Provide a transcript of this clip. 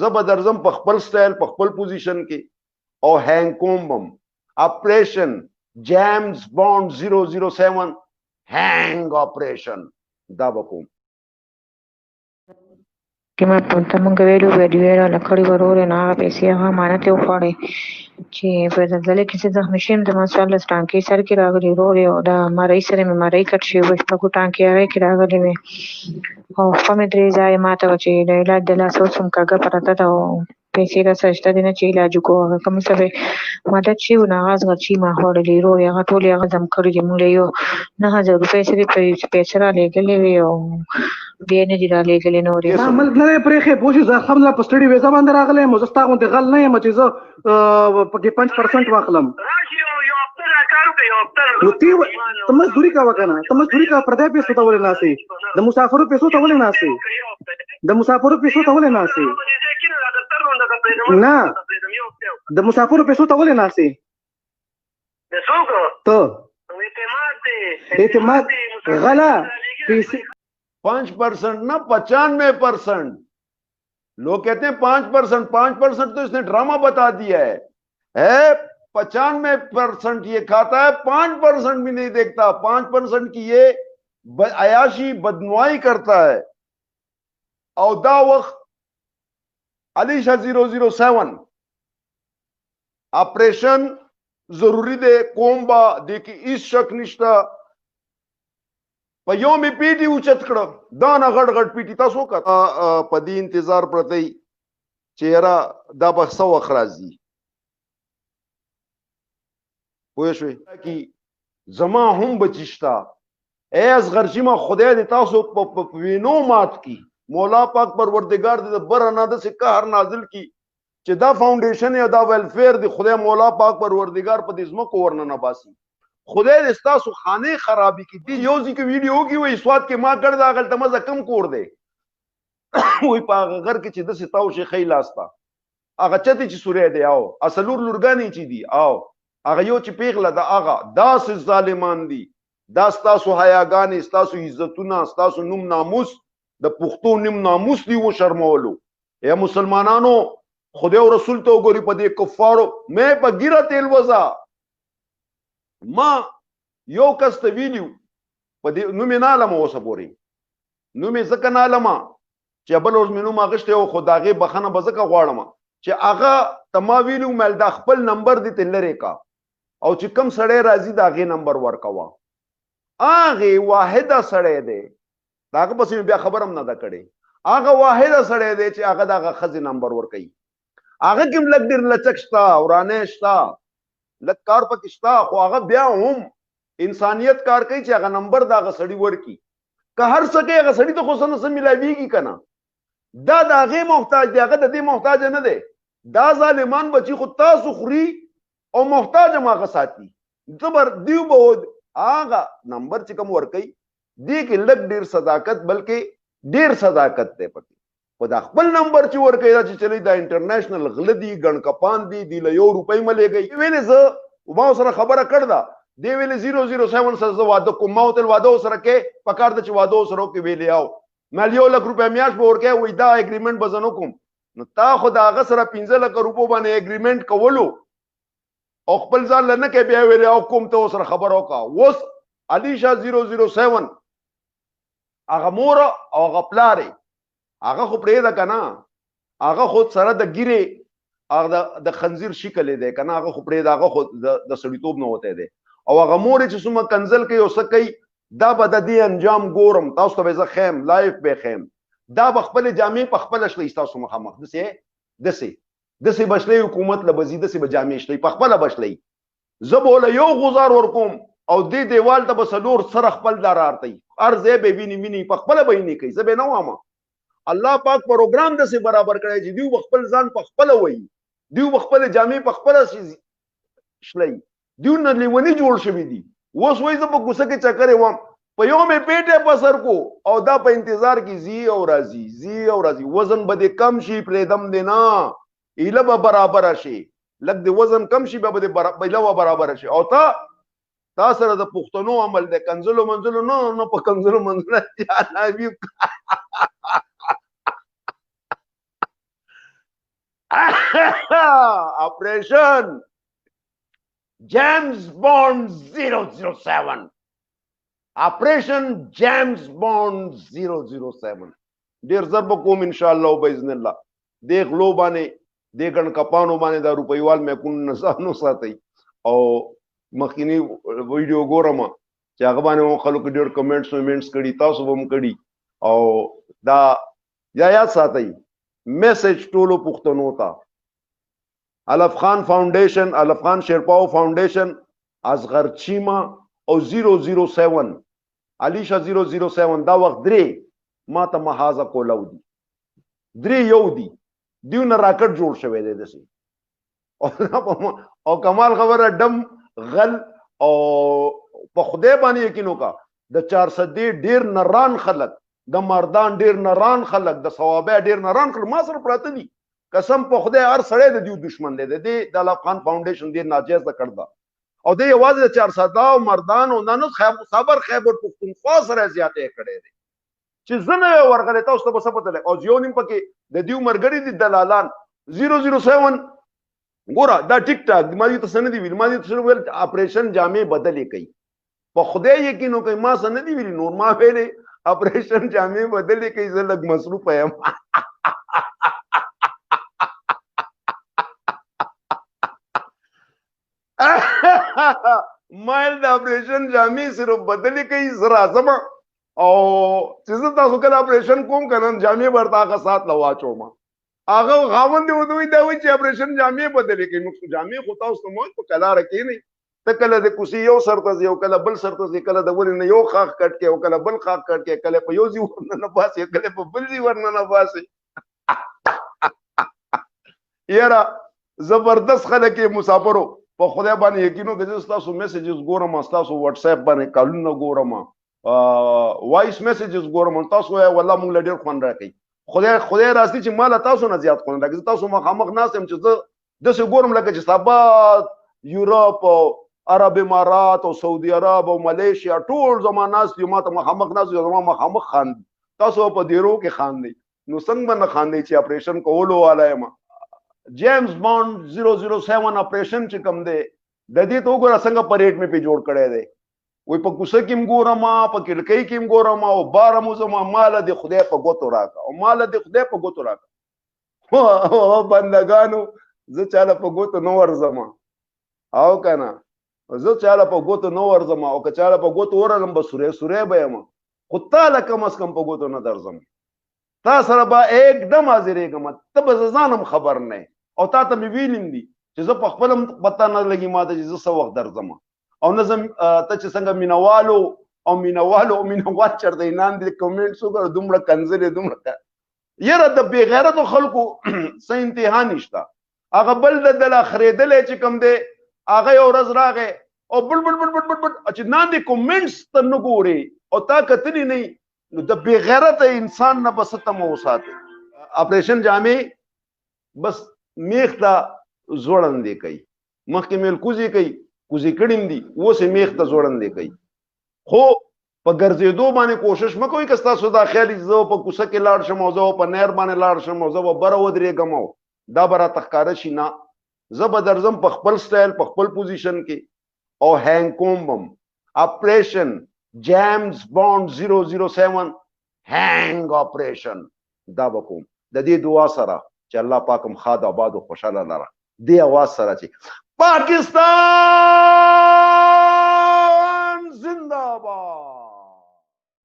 زه به درځم په خپل سټایل په خپل پوزیشن کې او هینګ کوم بم اپریشن جیمز بانډ 007 هینګ اپریشن دا به کوم کې ما په تمنګ ویلو ویډیو نه کړی ورور نه هغه پیسې هغه امانت یې وخوړې چې په زلزلې کې چې زخمي شوم د ما څوارلس ټانکې سر کې راغلي ورور یې او د مرۍ سره مې مرۍ کټ شوې وه شپږو ټانکې هغې کې راغلې وې او خوا مې درې ځایه ماته وه چې د علاج د لاسه اوس هم کږه پرته ده او پیسې راسره شته دي نه چې علاج وکړو هغه کوم څه به مدد شي نو هغه زغر چیما خوړلې ورور یې هغه ټولې هغه زم کړي دي موږ له یو 9000 روپۍ سره پیسې رالېږلې وې او بیا یې نه دي رالېږلې نورې ملک نه دی پرېښې پوه شي زه الحمدلله په سټډي ویزه باندې راغلی یم زه ستا غوندې غل نه یم چې زه پکې 5% واخلم نو ته مزدوري کوه که نه ته مزدوري کوه پردی پیسو ته ولې ناستې د مسافرو پیسو ته ولې ناستې د مسافرو پیسو ته ولې ناستې نه د مسافرو پیسو ته ولې ناستې ته اعتماد غلا پیسې 5% ना 95%। लोग कहते हैं 5%, 5% तो इसने ड्रामा बता दिया है 95% ये खाता है, 5% भी नहीं देखता, 5% की ये अयाशी बदनुआई करता है। और दा वक्त Alisha007 ऑपरेशन जरूरी दे कोम्बा देखी इस शक निश्ता په یو می پیټي اوچت کړه دا نه غټ غټ پیټي تاسو کړه په دې انتظار پرته چهره دا به څو وخت راځي پوه شئ کی زما هم بچشتا ای اصغر چې ما خدای دې تاسو په وینو مات کی مولا پاک پروردگار دې بر نه د قهر نازل کی چې دا فاونډیشن یا دا ویلفیر دی خدای مولا پاک پروردگار په دې زمکو ورنه نه باسي خدای دې ستاسو خانه خرابي کی دی یو ځکه ویډیو کی وای سواد کې ما کړ دا غلطه مزه کم کور دی وای په غر کې چې د ستاو شي خیلاستا هغه چته چې سورې دی او اصلور لورګانی چې دی او هغه یو چې پیغله دا هغه داس ظالمان دي دا ستاسو حیاګانی ستاسو عزتونه ستاسو نوم ناموس د پښتو نوم ناموس دی و شرمولو یا مسلمانانو خدای او رسول ته وګوري په دې کفارو مې په ګیره تیل وزا ما یو کس ته ویلیو په دې نو مې نالم اوسه پورې نو مې ځکه نالم چې بل اوس مې نو ما غشته او خداغه بخنه بزکه غواړم چې هغه تما ویلیو مل د خپل نمبر دې تلره کا او چې کم سړی راځي دا غي نمبر ورکوا هغه واحده سړی دی داغه پس بیا خبرم نه دا کړي هغه واحده سړی دی چې هغه دغه خزي نمبر ورکي هغه کوم لګ ډیر لچکشتا ورانه شتا لک کار پکشتا خو هغه بیا هم انسانیت کار کوي چې هغه نمبر دا غسړی ورکی که هر څه کې غسړی ته خو سن ملاویږي کنه دا دغه محتاج دی هغه د دې محتاج نه دی دا ظالمان بچی خو تاسو خوري او محتاج ما غساتی زبر دیو به هغه نمبر چې کوم ورکی دی کې لک ډیر صداقت بلکې ډیر صداقت دی پکې خدا خپل نمبر چې ورکړی دا چې چلی دا انټرنیشنل غلدي ګڼکپان دي دی له یو روپۍ ملېږي ویلې زه ما سره خبره کړ دا دی ویلې 007 سره زه واده کوم ما تل واده سره کې پکار د چې واده سره کې ویلې آو مې 1 لک روپۍ میاش به ورکې وې دا اګریمنت بزنو کوم نو تا خدا هغه سره 15 لک روپۍ باندې اګریمنت کولو او خپل ځان لنه کې بیا ویلې او کوم ته سره خبر وکا وس Alisha007 هغه مور او غپلاري هغه خو پرې ده کنه هغه خود سره د ګیره هغه د خنزیر شکل دی کنه هغه خو پرې ده هغه خود د سړیتوب نه وته دی او هغه مور چې څومره کنزل کوي او سکي دا به د دې انجام ګورم تاسو ته زه خیم لایف به خیم دا بخپل جامع په خپل شلې تاسو مخامخ دسه بشلې حکومت لبزي دسه به جامع شلې په خپل بشلې زبول یو غزار ورکوم او دې دیوال ته بسلور سره خپل دار ارتي ارزه به ویني په خپل به نه کوي زبې نه وامه الله پاک پروګرام د سي برابر کړی چې دیو خپل ځان په خپل وای دیو خپل جامع په خپل شلې دیو نه لیونی جوړ شوی دی اوس وای زه په کوڅه کې چکرې وم په یو مې پیټه په سر کو او دا په انتظار کې زی او راځي وزن به کم شي پرېدم دینا ایله به برابر شي لګ د وزن کم شي به برابر شي او تا سره د پښتنو عمل د کنزلو منزلو نه په کنزلو منزلو operation James Bond 007 operation James Bond 007 ډیر ضرب کوم ان شاء الله باذن الله د غلو باندې د ګن کپانو باندې د روپیوال مې کو نسانو ساتي او مخکینی ویډیو ګورم چې هغه باندې خلکو ډیر کمنټس کړي تاسو هم کړي او دا یا یاد ساتي میسج ټولو پښتنو ته الف خان فاونډیشن الف خان شرپاو فاونډیشن اصغر چیما او 007 الیشا 007 دا وخت درې ما ته محاذ کولاو دي درې یو دي دیونه راکټ جوړ شوی دی دسي او کمال خبره ډم غل او په خدای باندې یقین وکا د 400 ډیر نران خلک د مردان ډیر نران خلک د ثوابه ډیر نران خلک ما سره پراته دي قسم په خدای هر سړی د دیو دشمن دی د الف خان فاونډیشن دی ناجیز کړدا او د یوازې 400 او مردان او نن خبر خیبر پختونخوا سره زیاتې کړي دي چې زنه ورغله تاسو ته څه پته لګ او یو نیم پکې د دیو مرګړي دي دلالان 007 ګوره دا ټیک ټاک مالي ته سندې ویل مالي ته ویل اپریشن جامې بدلې کوي په خدای یقین کوي ما سندې ویل نور ما ویلې اپریشن جامې بدلې کوي زه لګ مصروف یم مایل د اپریشن جامې صرف بدلې کوي زرا زما او چې تاسو کله اپریشن کوم کنه جامې ورته هغه سات لواچو ما هغه غاوند دی دوی دا وی چې اپریشن جامې بدلې کوي نو جامې خو تاسو مو په کلا رکی نه ته کله د کوسی یو سرته یو کله بل سرته کله د ول نه یو خاخ کټ کې او کله بل خاخ کټ کې کله په یو ځی ورنه نه باسي کله په بل ځی ورنه نه باسي یاره زبردست خلک مسافرو په خدای باندې یقینو کې تاسو میسجز ګورم تاسو واتس اپ باندې کالونه ګورم وایس میسجز ګورم تاسو والله مونږ ډیر خوان راکې خدای راستي چې مال تاسو نه زیات خوان راکې تاسو مخامخ ناسم چې د څه ګورم لکه چې سبا یورپ او عرب امارات او سعودي عرب او ملیشیا ټول زماناس یو ماته مخامخ ناس یو زما مخامخ خان تاسو په دیرو کې خان دی نو څنګه باندې خان دی چې اپریشن کولو والا یم جیمز بانډ 007 اپریشن چې کوم دی د دې تو ګور څنګه پریډ مې په جوړ کړی دی وای په کوسه کې ګورم په کلکې کې ګورم او بارمو زما مال د خدای په ګوتو راکا او مال د خدای په ګوتو راکا او بندگانو زه چاله په ګوتو نو ورزم او کنه زه چاله په ګوتو نو ورزم او که چاله په ګوتو ورلم به سورې به یم خو تعالی کم از کم په ګوتو نه درځم تا سره به एकदम حاضرېږم ته به ځانم خبر نه او تا ته مې ویلم دي چې زه په خپل پتا نه لګي ماته چې زه څه وخت درځم او نظم ته چې څنګه مینوالو مینوال چرته نام دي کمنټس وکړه دومره کنزل دومره یره د بی غیرت خلکو څه انتها نشته هغه بل د اخریدل چې کوم دی هغه یو ورځ راغی او بل چې نام دي کمنټس ته نه ګوري او تا کتلی نه نو د بی غیرت انسان نه بس ته مو ساتي اپریشن جامې بس میخ ته زوړندې کوي مخکې مل کوزي کوي کوزي کړم دي اوسې میخ ته زوړندې کوي خو په ګرځېدو باندې کوشش مکوئ که تاسو دا خیال زه په کوڅه کې لاړ شم او زه په نهر باندې لاړ شم او زه به بره ودرېږم دا به راته ښکاره شي نه زه به درځم په خپل سټایل په خپل پوزیشن کې او هینګ کوم بم اپریشن جیمز بانډ 007 هینګ اپریشن دا به کوم د دې دعا سره چې الله پاک هم خاد آباد او خوشاله لره دې اواز سره چې پاکستان